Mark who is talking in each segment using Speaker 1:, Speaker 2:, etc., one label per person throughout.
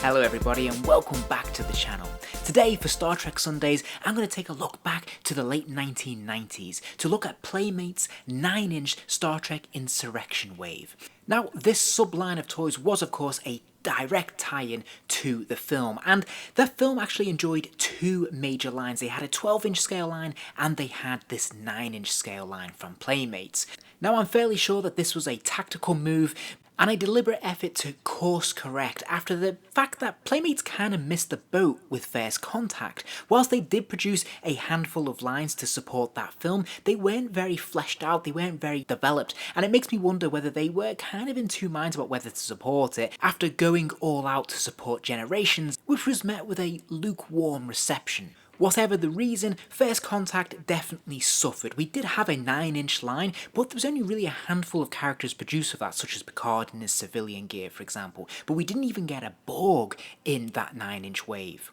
Speaker 1: Hello everybody and welcome back to the channel. Today for Star Trek Sundays I'm going to take a look back to the late 1990s to look at Playmates' 9-inch Star Trek Insurrection wave. Now this sub-line of toys was of course a direct tie-in to the film, and the film actually enjoyed two major lines. They had a 12-inch scale line and they had this 9-inch scale line from Playmates. Now I'm fairly sure that this was a tactical move and a deliberate effort to course correct after the fact that Playmates kind of missed the boat with First Contact. Whilst they did produce a handful of lines to support that film, they weren't very fleshed out, they weren't very developed, and it makes me wonder whether they were kind of in two minds about whether to support it after going all out to support Generations, which was met with a lukewarm reception. Whatever the reason, First Contact definitely suffered. We did have a 9-inch line, but there was only really a handful of characters produced for that, such as Picard in his civilian gear, for example. But we didn't even get a Borg in that 9-inch wave.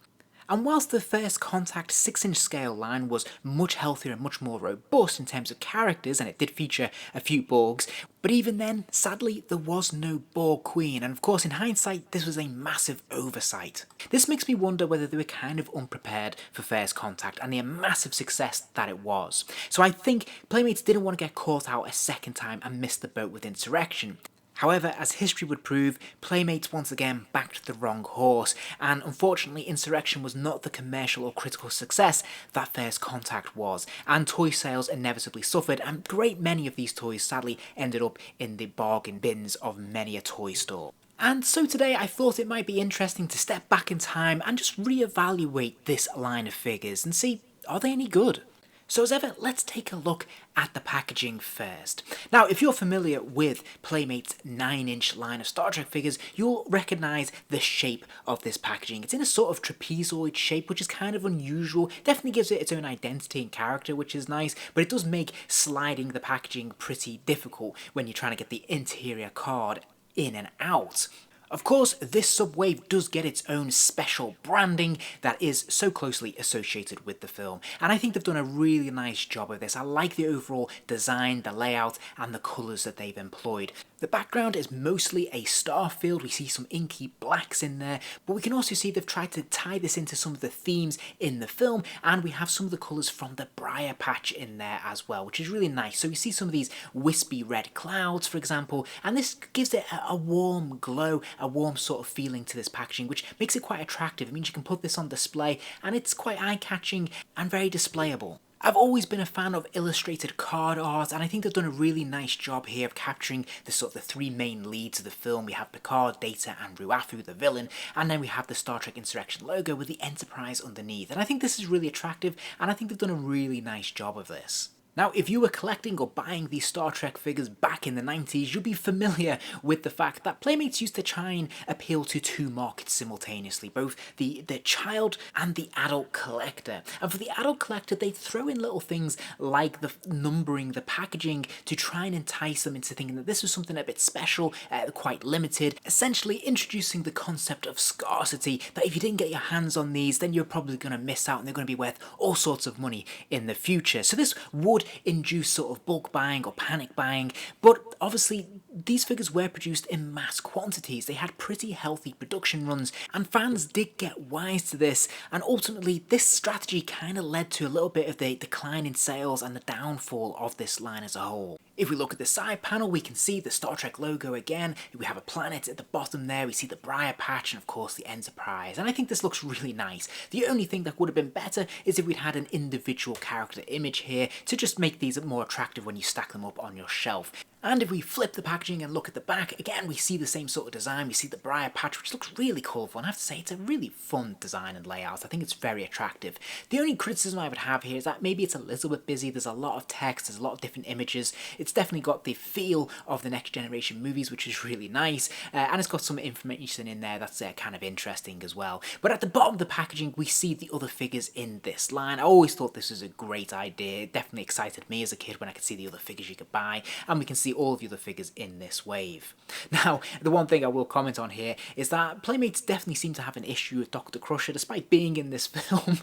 Speaker 1: And whilst the First Contact 6-inch scale line was much healthier and much more robust in terms of characters, and it did feature a few Borgs, but even then, sadly, there was no Borg Queen, and of course in hindsight this was a massive oversight. This makes me wonder whether they were kind of unprepared for First Contact and the massive success that it was. So I think Playmates didn't want to get caught out a second time and miss the boat with Insurrection. However, as history would prove, Playmates once again backed the wrong horse, and unfortunately Insurrection was not the commercial or critical success that First Contact was, and toy sales inevitably suffered, and a great many of these toys sadly ended up in the bargain bins of many a toy store. And so today I thought it might be interesting to step back in time and just re-evaluate this line of figures and see, are they any good? So as ever, let's take a look at the packaging first. Now, if you're familiar with Playmates' 9-inch line of Star Trek figures, you'll recognise the shape of this packaging. It's in a sort of trapezoid shape, which is kind of unusual. Definitely gives it its own identity and character, which is nice, but it does make sliding the packaging pretty difficult when you're trying to get the interior card in and out. Of course, this subwave does get its own special branding that is so closely associated with the film, and I think they've done a really nice job of this. I like the overall design, the layout, and the colours that they've employed. The background is mostly a star field. We see some inky blacks in there, but we can also see they've tried to tie this into some of the themes in the film, and we have some of the colours from the briar patch in there as well, which is really nice. So we see some of these wispy red clouds, for example, and this gives it a warm glow, a warm sort of feeling to this packaging, which makes it quite attractive. It means you can put this on display and it's quite eye-catching and very displayable. I've always been a fan of illustrated card art, and I think they've done a really nice job here of capturing the sort of the three main leads of the film. We have Picard, Data, and Ru'afo, the villain, and then we have the Star Trek Insurrection logo with the Enterprise underneath. And I think this is really attractive, and I think they've done a really nice job of this. Now, if you were collecting or buying these Star Trek figures back in the 90s, you'll be familiar with the fact that Playmates used to try and appeal to two markets simultaneously, both the child and the adult collector. And for the adult collector, they'd throw in little things like the numbering, the packaging, to try and entice them into thinking that this was something a bit special, quite limited, essentially introducing the concept of scarcity, that if you didn't get your hands on these, then you're probably going to miss out and they're going to be worth all sorts of money in the future. So this would induce sort of bulk buying or panic buying, but obviously these figures were produced in mass quantities. They had pretty healthy production runs, and fans did get wise to this, and ultimately this strategy kind of led to a little bit of the decline in sales and the downfall of this line as a whole. If we look at the side panel, we can see the Star Trek logo again. We have a planet at the bottom there, we see the briar patch, and of course the Enterprise, and I think this looks really nice. The only thing that would have been better is if we'd had an individual character image here to just make these more attractive when you stack them up on your shelf. And if we flip the packaging and look at the back, again we see the same sort of design. We see the briar patch, which looks really colourful, and I have to say it's a really fun design and layout. I think it's very attractive. The only criticism I would have here is that maybe it's a little bit busy. There's a lot of text, there's a lot of different images. It's definitely got the feel of the Next Generation movies, which is really nice, and it's got some information in there that's kind of interesting as well. But at the bottom of the packaging, we see the other figures in this line. I always thought this was a great idea. It definitely excited me as a kid when I could see the other figures you could buy, and we can see all of the other figures in this wave. Now, the one thing I will comment on here is that Playmates definitely seem to have an issue with Dr. Crusher, despite being in this film.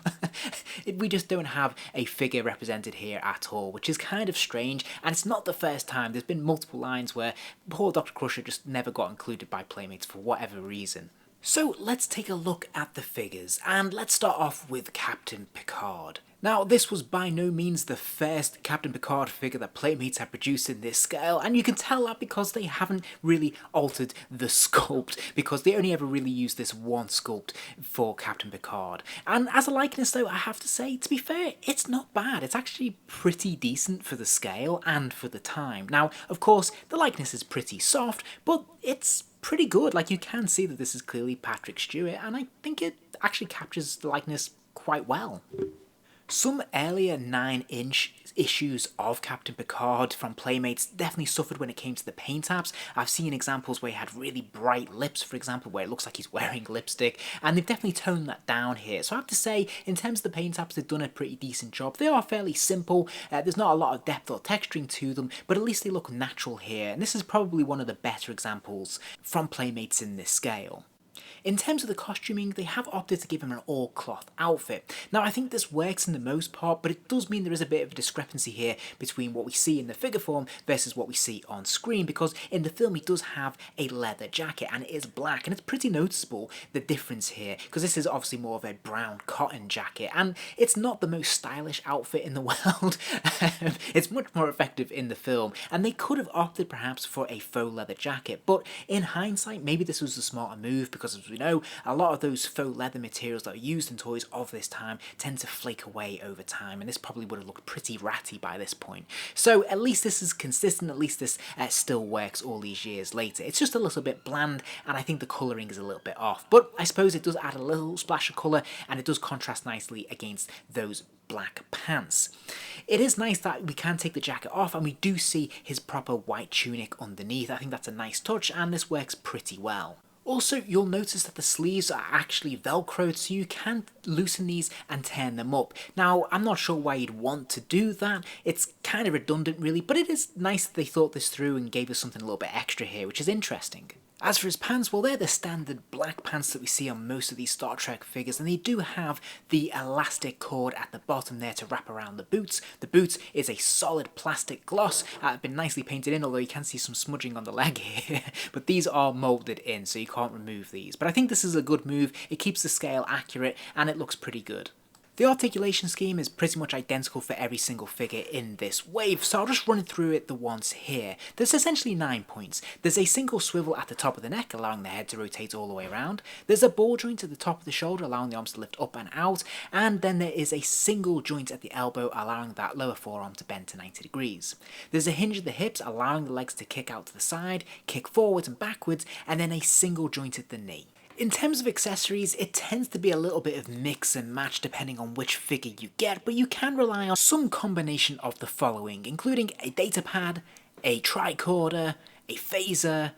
Speaker 1: We just don't have a figure represented here at all, which is kind of strange, and it's not the first time. There's been multiple lines where poor Dr. Crusher just never got included by Playmates for whatever reason. So let's take a look at the figures, and let's start off with Captain Picard. Now, this was by no means the first Captain Picard figure that Playmates have produced in this scale, and you can tell that because they haven't really altered the sculpt, because they only ever really used this one sculpt for Captain Picard. And as a likeness though, I have to say, to be fair, it's not bad. It's actually pretty decent for the scale and for the time. Now, of course, the likeness is pretty soft, but it's pretty good. Like, you can see that this is clearly Patrick Stewart, and I think it actually captures the likeness quite well. Some earlier 9-inch issues of Captain Picard from Playmates definitely suffered when it came to the paint apps. I've seen examples where he had really bright lips, for example, where it looks like he's wearing lipstick, and they've definitely toned that down here. So I have to say, in terms of the paint apps, they've done a pretty decent job. They are fairly simple, there's not a lot of depth or texturing to them, but at least they look natural here, and this is probably one of the better examples from Playmates in this scale. In terms of the costuming, they have opted to give him an all-cloth outfit. Now, I think this works in the most part, but it does mean there is a bit of a discrepancy here between what we see in the figure form versus what we see on screen, because in the film he does have a leather jacket, and it is black, and it's pretty noticeable, the difference here, because this is obviously more of a brown cotton jacket, and it's not the most stylish outfit in the world. It's much more effective in the film, and they could have opted perhaps for a faux leather jacket, but in hindsight, maybe this was a smarter move, because as we know, a lot of those faux leather materials that are used in toys of this time tend to flake away over time, and this probably would have looked pretty ratty by this point. So at least this is consistent, at least this still works all these years later. It's just a little bit bland, and I think the colouring is a little bit off, but I suppose it does add a little splash of colour, and it does contrast nicely against those black pants. It is nice that we can take the jacket off and we do see his proper white tunic underneath. I think that's a nice touch, and this works pretty well. Also, you'll notice that the sleeves are actually velcroed, so you can loosen these and turn them up. Now, I'm not sure why you'd want to do that. It's kind of redundant really, but it is nice that they thought this through and gave us something a little bit extra here, which is interesting. As for his pants, well, they're the standard black pants that we see on most of these Star Trek figures, and they do have the elastic cord at the bottom there to wrap around the boots. The boots is a solid plastic gloss, been nicely painted in, although you can see some smudging on the leg here, but these are moulded in, so you can't remove these. But I think this is a good move. It keeps the scale accurate, and it looks pretty good. The articulation scheme is pretty much identical for every single figure in this wave, so I'll just run through it the ones here. There's essentially 9 points. There's a single swivel at the top of the neck, allowing the head to rotate all the way around. There's a ball joint at the top of the shoulder, allowing the arms to lift up and out. And then there is a single joint at the elbow, allowing that lower forearm to bend to 90 degrees. There's a hinge at the hips, allowing the legs to kick out to the side, kick forwards and backwards, and then a single joint at the knee. In terms of accessories, it tends to be a little bit of mix and match depending on which figure you get, but you can rely on some combination of the following, including a data pad, a tricorder, a phaser,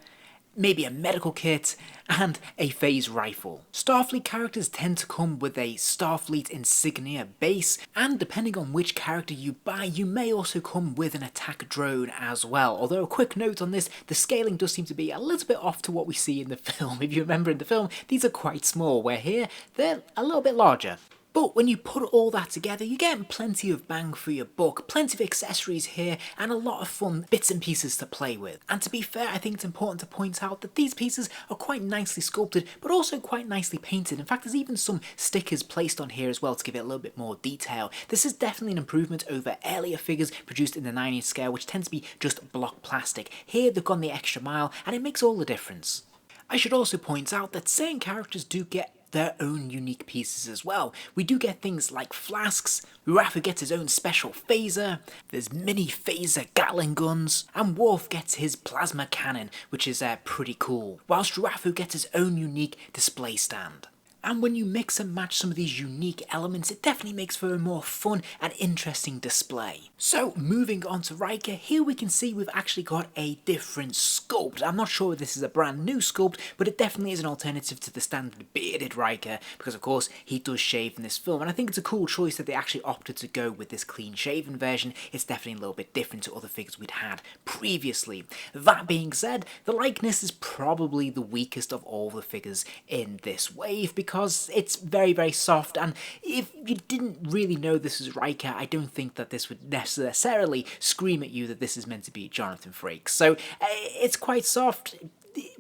Speaker 1: maybe a medical kit, and a phase rifle. Starfleet characters tend to come with a Starfleet insignia base, and depending on which character you buy, you may also come with an attack drone as well. Although a quick note on this, the scaling does seem to be a little bit off to what we see in the film. If you remember in the film, these are quite small, where here, they're a little bit larger. But when you put all that together, you're getting plenty of bang for your buck, plenty of accessories here, and a lot of fun bits and pieces to play with. And to be fair, I think it's important to point out that these pieces are quite nicely sculpted, but also quite nicely painted. In fact, there's even some stickers placed on here as well to give it a little bit more detail. This is definitely an improvement over earlier figures produced in the 9-inch scale, which tend to be just block plastic. Here, they've gone the extra mile, and it makes all the difference. I should also point out that certain characters do get their own unique pieces as well. We do get things like flasks, Ru'afo gets his own special phaser, there's mini phaser Gatling guns, and Worf gets his plasma cannon, which is pretty cool, whilst Ru'afo gets his own unique display stand. And when you mix and match some of these unique elements, it definitely makes for a more fun and interesting display. So moving on to Riker, here we can see we've actually got a different sculpt. I'm not sure if this is a brand new sculpt, but it definitely is an alternative to the standard bearded Riker, because of course he does shave in this film, and I think it's a cool choice that they actually opted to go with this clean shaven version. It's definitely a little bit different to other figures we'd had previously. That being said, the likeness is probably the weakest of all the figures in this wave, because it's very, very soft, and if you didn't really know this is Riker, I don't think that this would necessarily scream at you that this is meant to be Jonathan Frakes. So it's quite soft,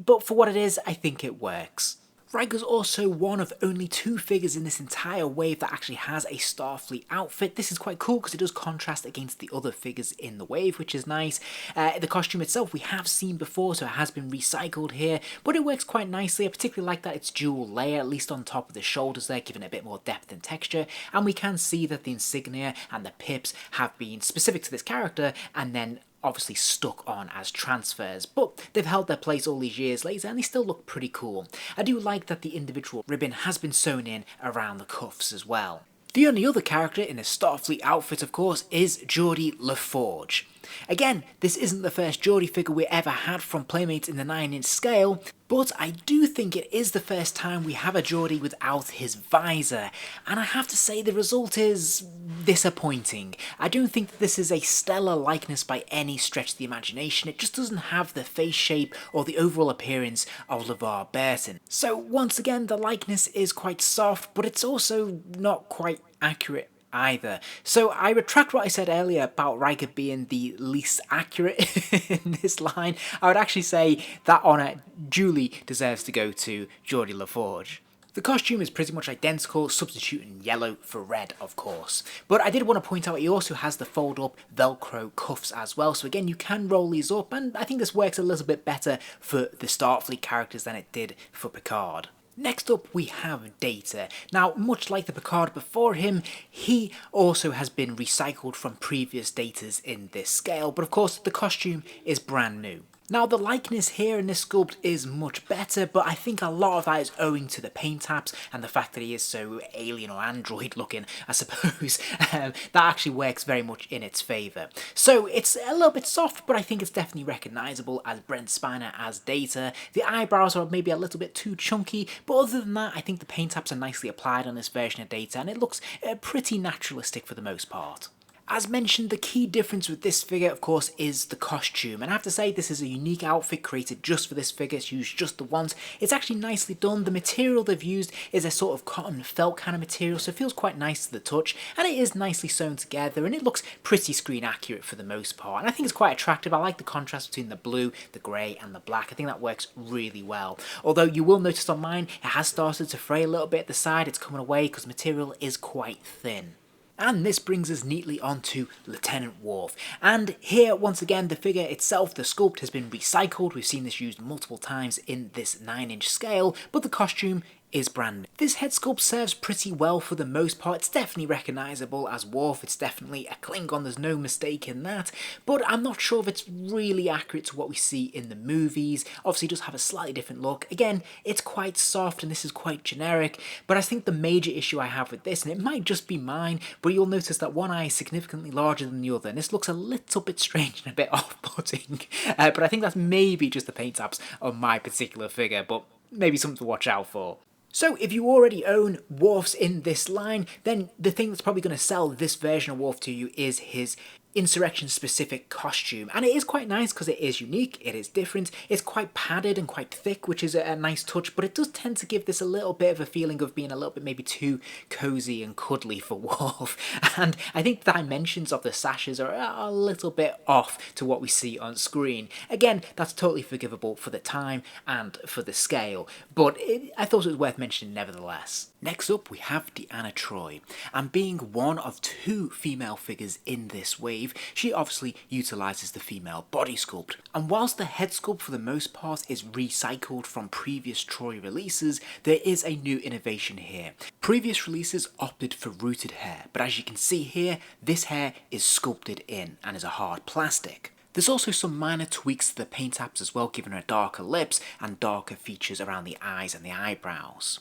Speaker 1: but for what it is, I think it works. Riker's also one of only 2 figures in this entire wave that actually has a Starfleet outfit. This is quite cool because it does contrast against the other figures in the wave, which is nice. The costume itself we have seen before, so it has been recycled here, but it works quite nicely. I particularly like that it's dual layer, at least on top of the shoulders there, giving it a bit more depth and texture, and we can see that the insignia and the pips have been specific to this character and then obviously stuck on as transfers, but they've held their place all these years later and they still look pretty cool. I do like that the individual ribbon has been sewn in around the cuffs as well. The only other character in a Starfleet outfit, of course, is Geordi LaForge. Again, this isn't the first Geordi figure we ever had from Playmates in the 9-inch scale, but I do think it is the first time we have a Geordi without his visor, and I have to say the result is disappointing. I don't think that this is a stellar likeness by any stretch of the imagination. It just doesn't have the face shape or the overall appearance of LeVar Burton. So once again, the likeness is quite soft, but it's also not quite accurate either. So I retract what I said earlier about Riker being the least accurate in this line. I would actually say that honour duly deserves to go to Geordi LaForge. The costume is pretty much identical, substituting yellow for red, of course. But I did want to point out he also has the fold-up Velcro cuffs as well, so again you can roll these up, and I think this works a little bit better for the Starfleet characters than it did for Picard. Next up we have Data. Now, much like the Picard before him, he also has been recycled from previous Datas in this scale, but of course the costume is brand new. Now, the likeness here in this sculpt is much better, but I think a lot of that is owing to the paint apps and the fact that he is so alien or android looking, I suppose. That actually works very much in its favour. So it's a little bit soft, but I think it's definitely recognisable as Brent Spiner as Data. The eyebrows are maybe a little bit too chunky, but other than that, I think the paint apps are nicely applied on this version of Data, and it looks pretty naturalistic for the most part. As mentioned, the key difference with this figure, of course, is the costume. And I have to say, this is a unique outfit created just for this figure. It's used just the once. It's actually nicely done. The material they've used is a sort of cotton felt kind of material, so it feels quite nice to the touch. And it is nicely sewn together, and it looks pretty screen accurate for the most part. And I think it's quite attractive. I like the contrast between the blue, the grey, and the black. I think that works really well. Although you will notice on mine, it has started to fray a little bit at the side. It's coming away because the material is quite thin. And this brings us neatly onto Lieutenant Worf. And here, once again, the figure itself, the sculpt, has been recycled. We've seen this used multiple times in this 9-inch scale, but the costume is brand new. This head sculpt serves pretty well for the most part. It's definitely recognisable as Worf. It's definitely a Klingon, there's no mistake in that. But I'm not sure if it's really accurate to what we see in the movies. Obviously it does have a slightly different look. Again, it's quite soft and this is quite generic. But I think the major issue I have with this, and it might just be mine, but you'll notice that one eye is significantly larger than the other. And this looks a little bit strange and a bit off-putting. But I think that's maybe just the paint apps on my particular figure, but maybe something to watch out for. So if you already own Worf's in this line, then the thing that's probably going to sell this version of Worf to you is his Insurrection specific costume, and it is quite nice because it is unique, it is different, it's quite padded and quite thick, which is a nice touch, but it does tend to give this a little bit of a feeling of being a little bit maybe too cozy and cuddly for Worf, and I think the dimensions of the sashes are a little bit off to what we see on screen. Again, that's totally forgivable for the time and for the scale, but I thought it was worth mentioning nevertheless. Next up we have Deanna Troi, and being one of 2 female figures in this wave, she obviously utilises the female body sculpt. And whilst the head sculpt for the most part is recycled from previous Troi releases, there is a new innovation here. Previous releases opted for rooted hair, but as you can see here, this hair is sculpted in and is a hard plastic. There's also some minor tweaks to the paint apps as well, giving her darker lips and darker features around the eyes and the eyebrows.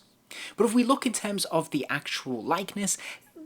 Speaker 1: But if we look in terms of the actual likeness,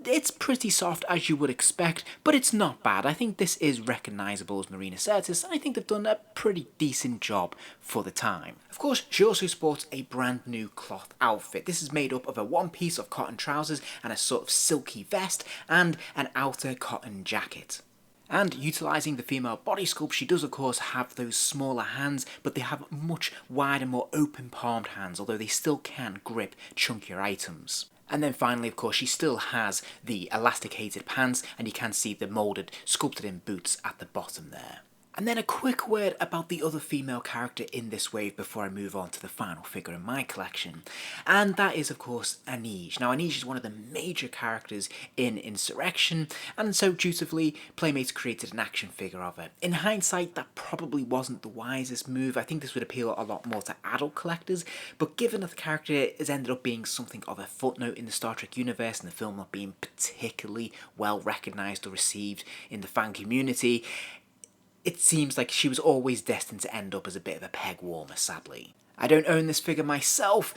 Speaker 1: it's pretty soft as you would expect, but it's not bad. I think this is recognisable as Marina Sirtis, and I think they've done a pretty decent job for the time. Of course, she also sports a brand new cloth outfit. This is made up of a one piece of cotton trousers and a sort of silky vest and an outer cotton jacket. And utilising the female body sculpt, she does of course have those smaller hands, but they have much wider, more open palmed hands, although they still can grip chunkier items. And then finally, of course, she still has the elasticated pants, and you can see the moulded, sculpted in boots at the bottom there. And then a quick word about the other female character in this wave before I move on to the final figure in my collection. And that is, of course, Anij. Now, Anij is one of the major characters in Insurrection, and so dutifully, Playmates created an action figure of her. In hindsight, that probably wasn't the wisest move. I think this would appeal a lot more to adult collectors, but given that the character has ended up being something of a footnote in the Star Trek universe and the film not being particularly well recognised or received in the fan community, it seems like she was always destined to end up as a bit of a peg warmer, sadly. I don't own this figure myself.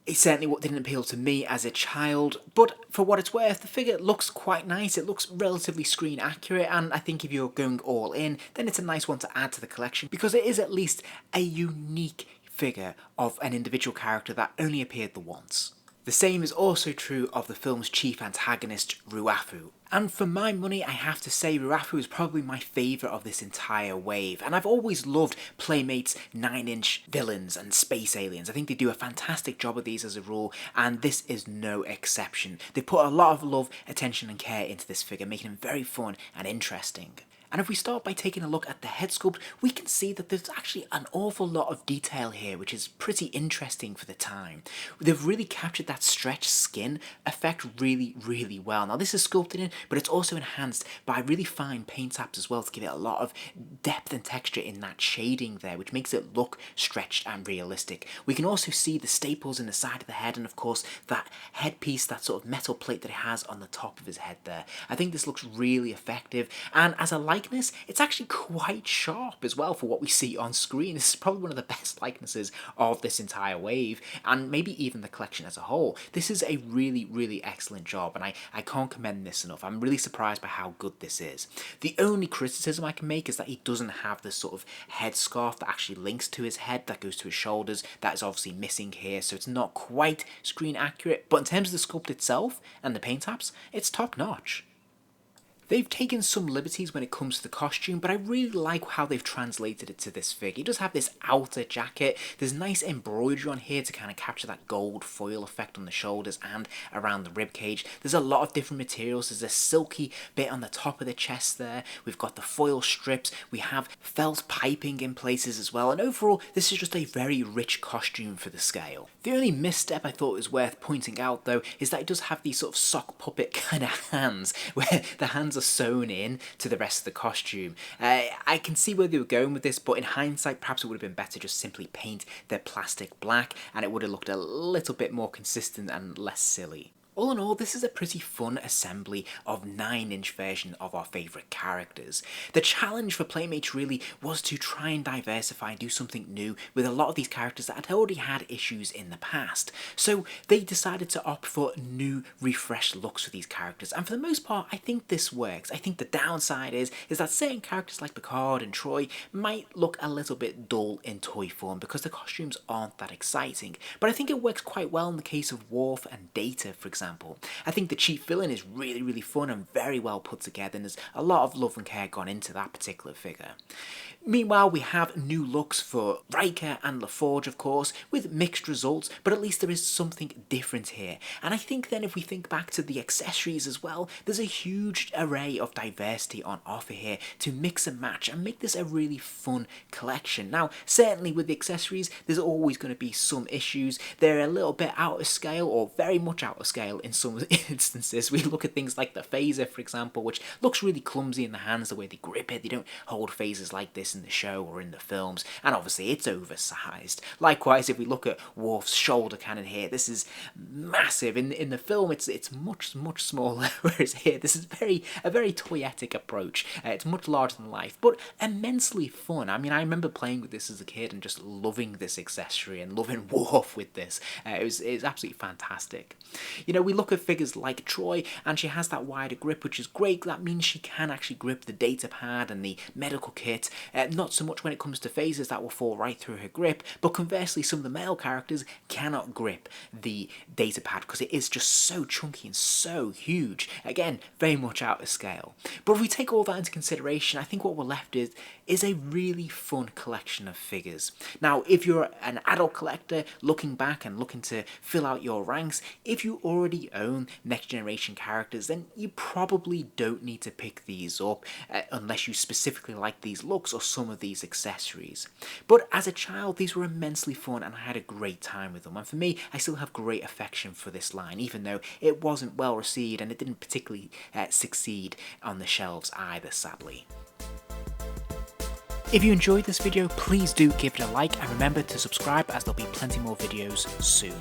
Speaker 1: It certainly didn't appeal to me as a child, but for what it's worth, the figure looks quite nice. It looks relatively screen accurate, and I think if you're going all in, then it's a nice one to add to the collection because it is at least a unique figure of an individual character that only appeared the once. The same is also true of the film's chief antagonist, Ru'afo. And for my money, I have to say Ru'afo is probably my favourite of this entire wave. And I've always loved Playmates' 9-inch villains and space aliens. I think they do a fantastic job of these as a rule, and this is no exception. They put a lot of love, attention and care into this figure, making him very fun and interesting. And if we start by taking a look at the head sculpt, we can see that there's actually an awful lot of detail here, which is pretty interesting for the time. They've really captured that stretched skin effect really, really well. Now this is sculpted in, but it's also enhanced by really fine paint apps as well to give it a lot of depth and texture in that shading there, which makes it look stretched and realistic. We can also see the staples in the side of the head and of course that headpiece, that sort of metal plate that it has on the top of his head there. I think this looks really effective, and as a likeness, it's actually quite sharp as well for what we see on screen. This is probably one of the best likenesses of this entire wave, and maybe even the collection as a whole. This is a really, really excellent job, and I can't commend this enough. I'm really surprised by how good this is. The only criticism I can make is that he doesn't have this sort of headscarf that actually links to his head, that goes to his shoulders. That is obviously missing here, so it's not quite screen accurate, but in terms of the sculpt itself and the paint apps, it's top notch. They've taken some liberties when it comes to the costume, but I really like how they've translated it to this figure. He does have this outer jacket. There's nice embroidery on here to kind of capture that gold foil effect on the shoulders and around the ribcage. There's a lot of different materials. There's a silky bit on the top of the chest there. We've got the foil strips. We have felt piping in places as well. And overall, this is just a very rich costume for the scale. The only misstep I thought was worth pointing out, though, is that it does have these sort of sock puppet kind of hands, where the hands are sewn in to the rest of the costume. I can see where they were going with this, but in hindsight perhaps it would have been better just simply paint the plastic black and it would have looked a little bit more consistent and less silly. All in all, this is a pretty fun assembly of 9-inch version of our favourite characters. The challenge for Playmates really was to try and diversify and do something new with a lot of these characters that had already had issues in the past. So they decided to opt for new, refreshed looks for these characters, and for the most part, I think this works. I think the downside is that certain characters like Picard and Troy might look a little bit dull in toy form because the costumes aren't that exciting, but I think it works quite well in the case of Worf and Data, for example. I think the chief villain is really, really fun and very well put together, and there's a lot of love and care gone into that particular figure. Meanwhile, we have new looks for Riker and LaForge, of course, with mixed results, but at least there is something different here. And I think then if we think back to the accessories as well, there's a huge array of diversity on offer here to mix and match and make this a really fun collection. Now, certainly with the accessories, there's always going to be some issues. They're a little bit out of scale, or very much out of scale in some instances. We look at things like the phaser, for example, which looks really clumsy in the hands, the way they grip it. They don't hold phasers like this in the show or in the films, and obviously it's oversized. Likewise, if we look at Worf's shoulder cannon here, this is massive. In the film, it's much smaller, whereas here this is a very toyetic approach. It's much larger than life, but immensely fun. I mean, I remember playing with this as a kid and just loving this accessory and loving Worf with this. It was absolutely fantastic. You know, we look at figures like Troy, and she has that wider grip, which is great. That means she can actually grip the data pad and the medical kit. Not so much when it comes to phasers, that will fall right through her grip, but conversely, some of the male characters cannot grip the data pad because it is just so chunky and so huge. Again, very much out of scale. But if we take all that into consideration, I think what we're left is a really fun collection of figures. Now, if you're an adult collector looking back and looking to fill out your ranks, if you already already own next generation characters, then you probably don't need to pick these up unless you specifically like these looks or some of these accessories. But as a child, these were immensely fun and I had a great time with them, and for me, I still have great affection for this line, even though it wasn't well received and it didn't particularly succeed on the shelves either, sadly. If you enjoyed this video, please do give it a like and remember to subscribe, as there'll be plenty more videos soon.